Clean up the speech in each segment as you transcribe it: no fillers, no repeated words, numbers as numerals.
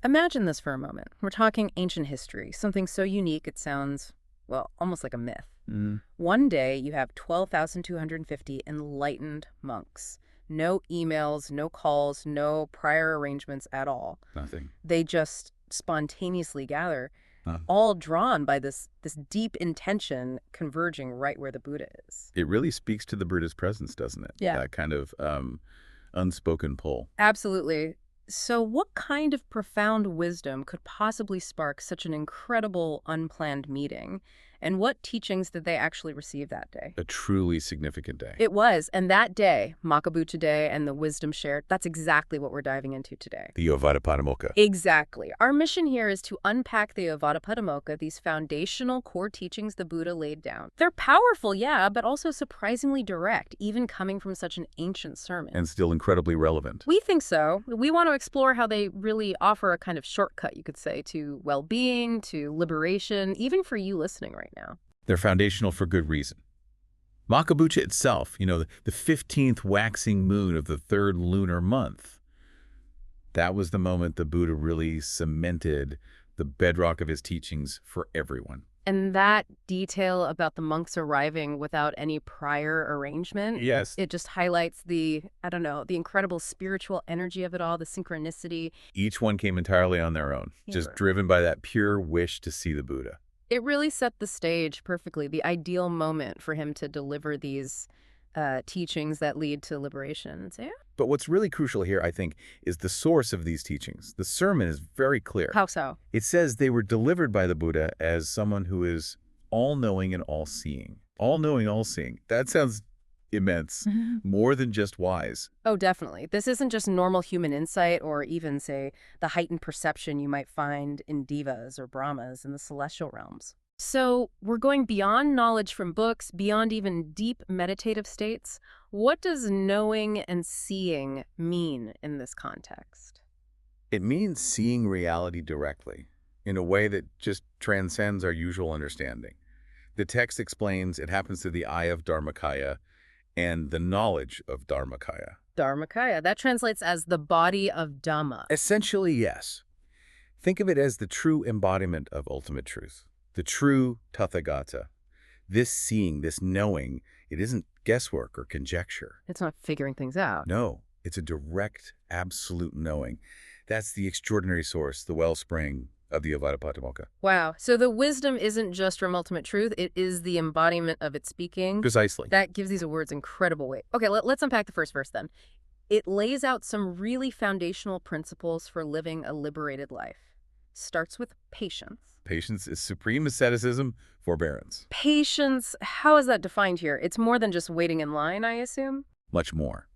Imagine this for a moment. We're talking ancient history, something so unique it sounds, well, almost like a myth. One day, you have 12,250 enlightened monks. No emails, no calls, no prior arrangements at all. Nothing. They just spontaneously gather, all drawn by this deep intention converging right where the Buddha is. It really speaks to the Buddha's presence, doesn't it? Yeah. That kind of unspoken pull. Absolutely. So what kind of profound wisdom could possibly spark such an incredible unplanned meeting? And what teachings did they actually receive that day? A truly significant day. It was. And that day, Makha Bucha Day and the wisdom shared, that's exactly what we're diving into today. The Ovādapātimokkhā. Exactly. Our mission here is to unpack the Ovādapātimokkhā, these foundational core teachings the Buddha laid down. They're powerful, yeah, but also surprisingly direct, even coming from such an ancient sermon. And still incredibly relevant. We think so. We want to explore how they really offer a kind of shortcut, you could say, to well-being, to liberation, even for you listening right now. They're foundational for good reason. Makha Bucha itself, the 15th waxing moon of the 3rd lunar month, that was the moment the Buddha really cemented the bedrock of his teachings for everyone. And that detail about the monks arriving without any prior arrangement, Yes. it just highlights the incredible spiritual energy of it all, the synchronicity. Each one came entirely on their own, just driven by that pure wish to see the Buddha. It really set the stage perfectly, the ideal moment for him to deliver these teachings that lead to liberation. So, yeah. But what's really crucial here, I think, is the source of these teachings. The sermon is very clear. How so? It says they were delivered by the Buddha as someone who is all-knowing and all-seeing. All-knowing, all-seeing. That sounds immense. More than just wise. Oh, definitely. This isn't just normal human insight or even, say, the heightened perception you might find in devas or brahmas in the celestial realms. So we're going beyond knowledge from books, beyond even deep meditative states. What does knowing and seeing mean in this context? It means seeing reality directly, in a way that just transcends our usual understanding. The text explains it happens through the eye of Dhammakaya and the knowledge of Dhammakaya. Dhammakaya, that translates as the body of Dhamma. Essentially, yes. Think of it as the true embodiment of ultimate truth. The true Tathagata. This seeing, this knowing, it isn't guesswork or conjecture. It's not figuring things out. No, it's a direct, absolute knowing. That's the extraordinary source, the wellspring of the Ovādapātimokkhā. Wow. So the wisdom isn't just from ultimate truth, it is the embodiment of its speaking. Precisely. That gives these words incredible weight. Okay, let's unpack the first verse then. It lays out some really foundational principles for living a liberated life. Starts with patience. Patience is supreme asceticism, forbearance. Patience, how is that defined here? It's more than just waiting in line, I assume? Much more.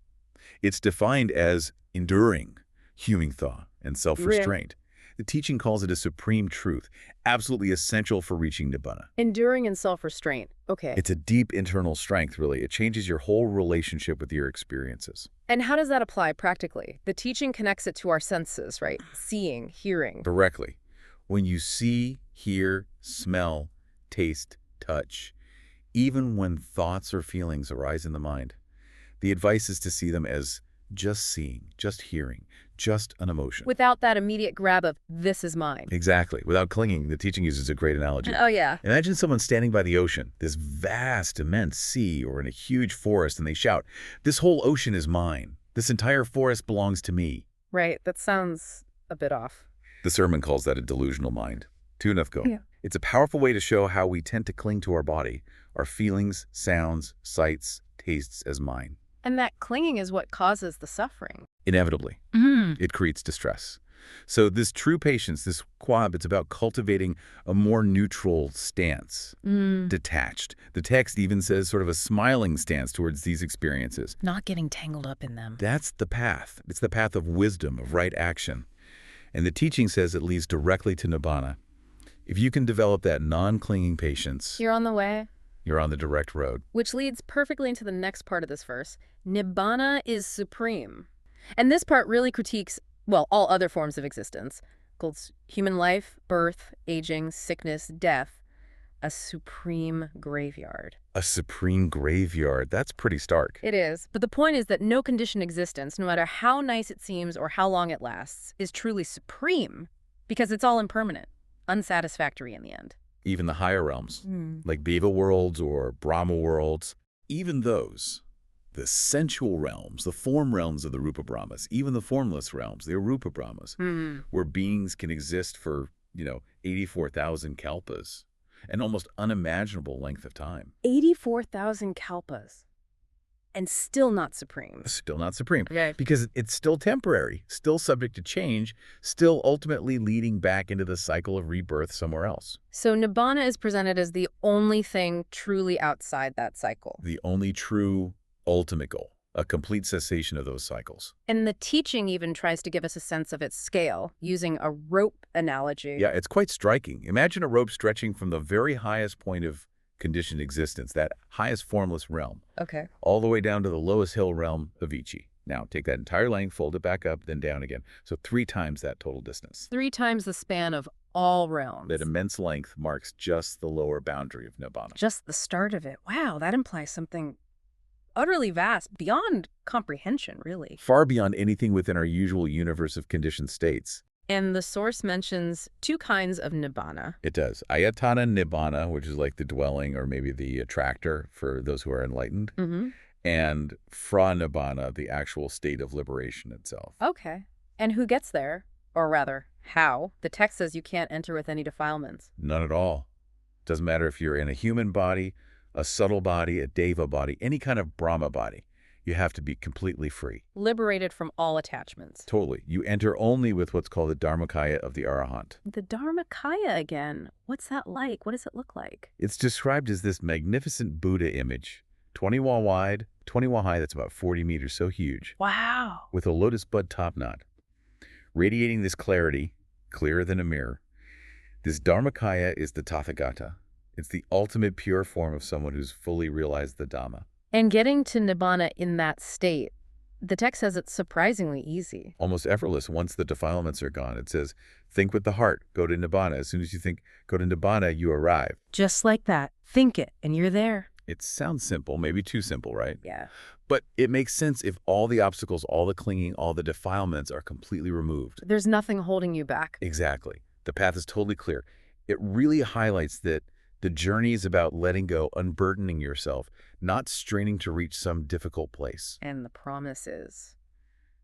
It's defined as enduring, human thought, and self-restraint. The teaching calls it a supreme truth, absolutely essential for reaching Nibbana. Enduring and self-restraint. Okay. It's a deep internal strength, really. It changes your whole relationship with your experiences. And how does that apply practically? The teaching connects it to our senses, right? Seeing, hearing. Directly. When you see, hear, smell, taste, touch, even when thoughts or feelings arise in the mind, the advice is to see them as just seeing, just hearing, just an emotion. Without that immediate grab of, this is mine. Exactly. Without clinging, the teaching uses a great analogy. Oh, yeah. Imagine someone standing by the ocean, this vast, immense sea, or in a huge forest, and they shout, "This whole ocean is mine. This entire forest belongs to me." Right. That sounds a bit off. The sermon calls that a delusional mind. Tunafko. Yeah. It's a powerful way to show how we tend to cling to our body, our feelings, sounds, sights, tastes as mine. And that clinging is what causes the suffering. Inevitably. It creates distress. So this true patience, this quab, it's about cultivating a more neutral stance, detached. The text even says sort of a smiling stance towards these experiences. Not getting tangled up in them. That's the path. It's the path of wisdom, of right action. And the teaching says it leads directly to Nibbana. If you can develop that non-clinging patience, You're on the way. you're on the direct road. Which leads perfectly into the next part of this verse. Nibbana is supreme. And this part really critiques, well, all other forms of existence. Calls human life, birth, aging, sickness, death, a supreme graveyard. A supreme graveyard. That's pretty stark. It is. But the point is that no conditioned existence, no matter how nice it seems or how long it lasts, is truly supreme. Because it's all impermanent, unsatisfactory in the end. Even the higher realms, like Bhava worlds or Brahma worlds, even those, the sensual realms, the form realms of the Rupa Brahmas, even the formless realms, the Arupa Brahmas, where beings can exist for, 84,000 kalpas, an almost unimaginable length of time. 84,000 kalpas. And still not supreme. Still not supreme. Okay. Because it's still temporary, still subject to change, still ultimately leading back into the cycle of rebirth somewhere else. So Nibbana is presented as the only thing truly outside that cycle. The only true ultimate goal, a complete cessation of those cycles. And the teaching even tries to give us a sense of its scale, using a rope analogy. Yeah, it's quite striking. Imagine a rope stretching from the very highest point of conditioned existence, that highest formless realm, Okay. all the way down to the lowest hill realm of Ichi. Now, take that entire length, fold it back up, then down again. So 3 times that total distance. 3 times the span of all realms. That immense length marks just the lower boundary of Nibbana. Just the start of it. Wow, that implies something utterly vast, beyond comprehension, really. Far beyond anything within our usual universe of conditioned states. And the source mentions 2 kinds of Nibbana. It does. Ayatana Nibbana, which is like the dwelling or maybe the attractor for those who are enlightened. And Fra-Nibbana, the actual state of liberation itself. Okay. And who gets there? Or rather, how? The text says you can't enter with any defilements. None at all. Doesn't matter if you're in a human body, a subtle body, a deva body, any kind of Brahma body. You have to be completely free. Liberated from all attachments. Totally. You enter only with what's called the Dhammakaya of the Arahant. The Dhammakaya again. What's that like? What does it look like? It's described as this magnificent Buddha image, 20 wa wide, 20 wa high, that's about 40 meters, so huge. Wow. With a lotus bud top knot. Radiating this clarity, clearer than a mirror. This Dharmakaya is the Tathagata. It's the ultimate pure form of someone who's fully realized the Dhamma. And getting to Nibbana in that state, the text says it's surprisingly easy. Almost effortless once the defilements are gone. It says, think with the heart, go to Nibbana. As soon as you think, go to Nibbana, you arrive. Just like that. Think it, and you're there. It sounds simple, maybe too simple, right? Yeah. But it makes sense if all the obstacles, all the clinging, all the defilements are completely removed. There's nothing holding you back. Exactly. The path is totally clear. It really highlights that the journey is about letting go, unburdening yourself, not straining to reach some difficult place. And the promise is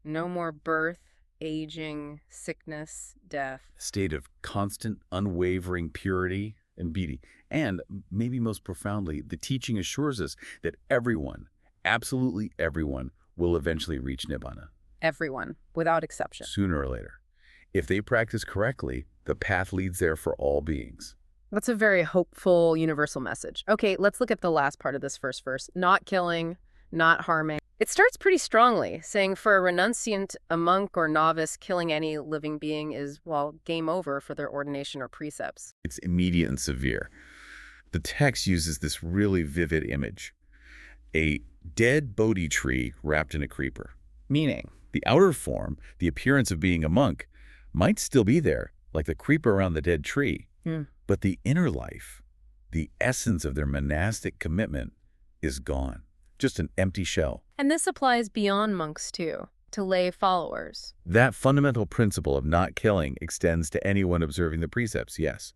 no more birth, aging, sickness, death. A state of constant, unwavering purity and beauty. And maybe most profoundly, the teaching assures us that everyone, absolutely everyone, will eventually reach Nibbana. Everyone, without exception. Sooner or later. If they practice correctly, the path leads there for all beings. That's a very hopeful, universal message. Okay, let's look at the last part of this first verse. Not killing, not harming. It starts pretty strongly, saying for a renunciant, a monk or novice, killing any living being is, well, game over for their ordination or precepts. It's immediate and severe. The text uses this really vivid image. A dead Bodhi tree wrapped in a creeper. Meaning, the outer form, the appearance of being a monk, might still be there, like the creeper around the dead tree. But the inner life, the essence of their monastic commitment, is gone. Just an empty shell. And this applies beyond monks, too, to lay followers. That fundamental principle of not killing extends to anyone observing the precepts, yes.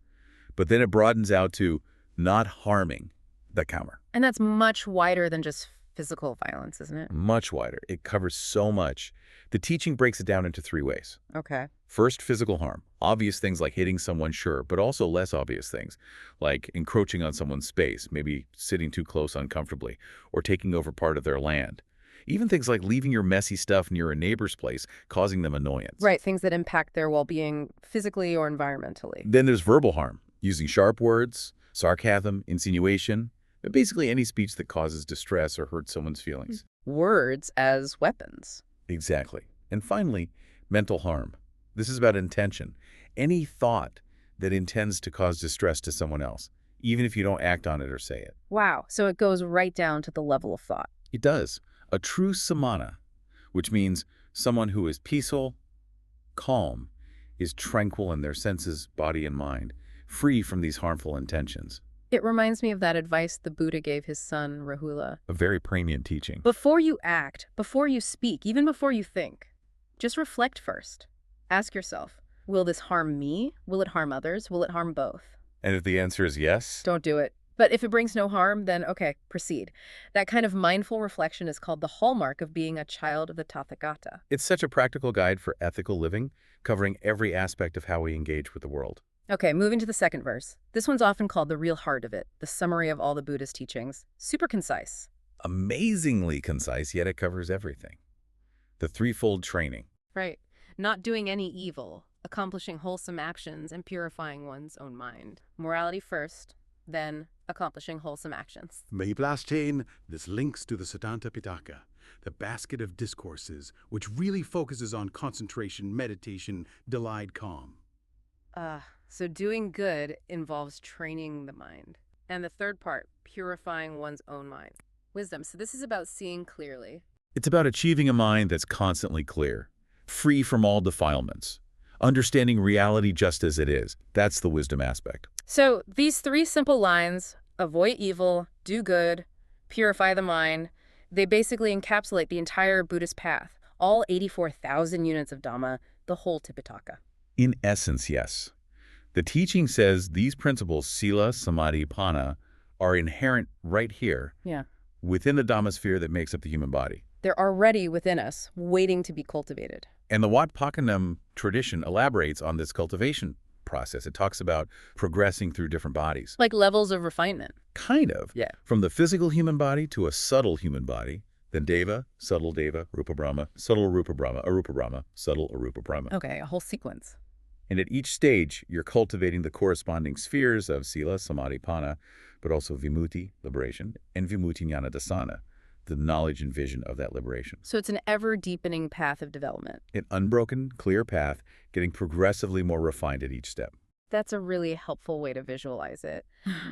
But then it broadens out to not harming the counter. And that's much wider than just physical violence, isn't it? Much wider. It covers so much. The teaching breaks it down into 3 ways. Okay. First, physical harm. Obvious things like hitting someone, sure, but also less obvious things, like encroaching on someone's space, maybe sitting too close uncomfortably, or taking over part of their land. Even things like leaving your messy stuff near a neighbor's place, causing them annoyance. Right, things that impact their well-being physically or environmentally. Then there's verbal harm, using sharp words, sarcasm, insinuation, but basically any speech that causes distress or hurts someone's feelings. Words as weapons. Exactly. And finally, mental harm. This is about intention. Any thought that intends to cause distress to someone else, even if you don't act on it or say it. Wow, so it goes right down to the level of thought. It does. A true samana, which means someone who is peaceful, calm, is tranquil in their senses, body, and mind, free from these harmful intentions. It reminds me of that advice the Buddha gave his son, Rahula. A very pregnant teaching. Before you act, before you speak, even before you think, just reflect first. Ask yourself, Will this harm me? Will it harm others? Will it harm both? And if the answer is yes, Don't do it. But if it brings no harm, then okay, proceed. That kind of mindful reflection is called the hallmark of being a child of the Tathagata. it's such a practical guide for ethical living, covering every aspect of how we engage with the world. Okay, moving to the second verse. This one's often called the real heart of it, the summary of all the Buddhist teachings. Super concise. Amazingly concise, yet it covers everything. The threefold training. Right. Not doing any evil, accomplishing wholesome actions, and purifying one's own mind. Morality first, then accomplishing wholesome actions. Mahiblastain, this links to the Siddhanta Pitaka, the basket of discourses, which really focuses on concentration, meditation, delight, calm. So doing good involves training the mind. And the third part, purifying one's own mind. Wisdom. So this is about seeing clearly. It's about achieving a mind that's constantly clear, free from all defilements, understanding reality just as it is. That's the wisdom aspect. So these three simple lines, avoid evil, do good, purify the mind, they basically encapsulate the entire Buddhist path, all 84,000 units of Dhamma, the whole Tipitaka. In essence, yes. The teaching says these principles, sila, samadhi, pañña, are inherent right here Yeah. within the Dhammasphere that makes up the human body. They're already within us, waiting to be cultivated. And the Wat Pakanam tradition elaborates on this cultivation process. It talks about progressing through different bodies. Like levels of refinement. Kind of. Yeah. From the physical human body to a subtle human body, then Deva, subtle Deva, Rupa Brahma, subtle Rupa Brahma, Arupa Brahma, subtle Arupa Brahma. Okay, a whole sequence. And at each stage, you're cultivating the corresponding spheres of sila, samadhi, pañña, but also vimutti, liberation, and vimutti jnana dasana, the knowledge and vision of that liberation. So it's an ever-deepening path of development. An unbroken, clear path, getting progressively more refined at each step. That's a really helpful way to visualize it.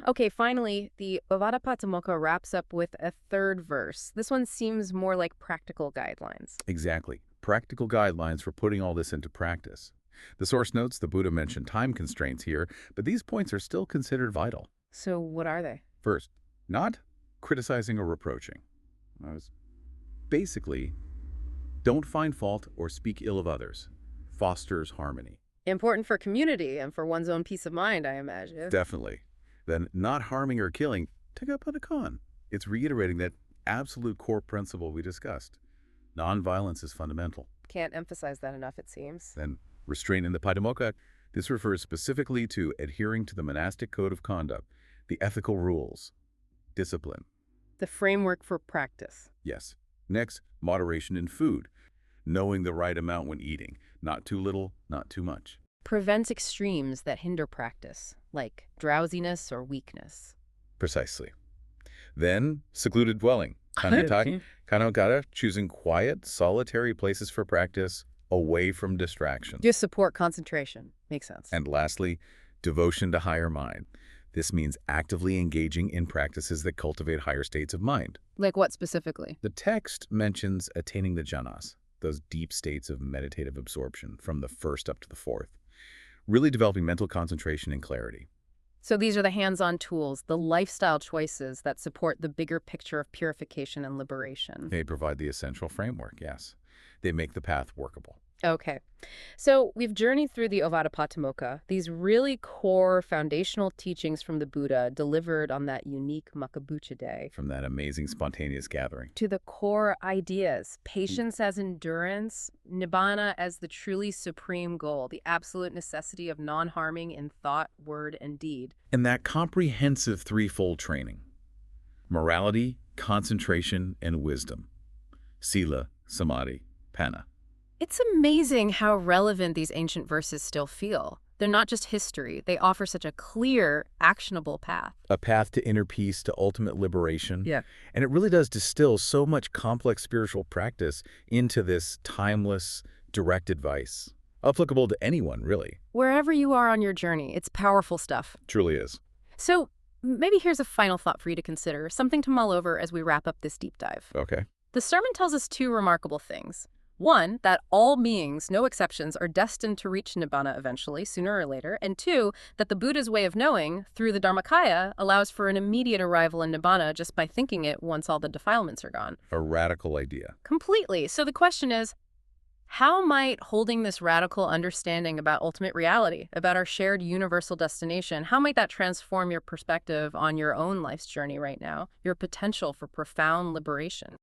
Okay, finally, the Ovādapātimokkhā wraps up with a third verse. This one seems more like practical guidelines. Exactly. Practical guidelines for putting all this into practice. The source notes the Buddha mentioned time constraints here, but these points are still considered vital. So what are they? First, not criticizing or reproaching. Basically, don't find fault or speak ill of others. Fosters harmony. Important for community and for one's own peace of mind, I imagine. Definitely. Then not harming or killing, tagapanakan. It's reiterating that absolute core principle we discussed. Nonviolence is fundamental. Can't emphasize that enough, it seems. Then restraint in the patimokkhā. This refers specifically to adhering to the monastic code of conduct, the ethical rules, discipline. The framework for practice. Yes. Next, moderation in food. Knowing the right amount when eating. Not too little, not too much. Prevents extremes that hinder practice, like drowsiness or weakness. Precisely. Then, secluded dwelling. Kaṇḍa, choosing quiet, solitary places for practice, away from distractions. Just support concentration. Makes sense. And lastly, devotion to higher mind. This means actively engaging in practices that cultivate higher states of mind. Like what specifically? The text mentions attaining the jhanas, those deep states of meditative absorption from the first up to the fourth, really developing mental concentration and clarity. So these are the hands-on tools, the lifestyle choices that support the bigger picture of purification and liberation. They provide the essential framework, yes. They make the path workable. Okay. So we've journeyed through the Ovādapātimokkhā, these really core foundational teachings from the Buddha delivered on that unique Makha Bucha day. From that amazing spontaneous gathering. To the core ideas, patience as endurance, nibbana as the truly supreme goal, the absolute necessity of non-harming in thought, word, and deed. And that comprehensive threefold training. Morality, concentration, and wisdom. Sila, samadhi, pañña. It's amazing how relevant these ancient verses still feel. They're not just history. They offer such a clear, actionable path. A path to inner peace, to ultimate liberation. Yeah. And it really does distill so much complex spiritual practice into this timeless, direct advice. Applicable to anyone, really. Wherever you are on your journey, it's powerful stuff. Truly is. So maybe here's a final thought for you to consider, something to mull over as we wrap up this deep dive. Okay. The sermon tells us two remarkable things. One, that all beings, no exceptions, are destined to reach Nibbana eventually, sooner or later. And two, that the Buddha's way of knowing, through the Dhammakaya, allows for an immediate arrival in Nibbana just by thinking it once all the defilements are gone. A radical idea. Completely. So the question is, How might holding this radical understanding about ultimate reality, about our shared universal destination, how might that transform your perspective on your own life's journey right now, your potential for profound liberation?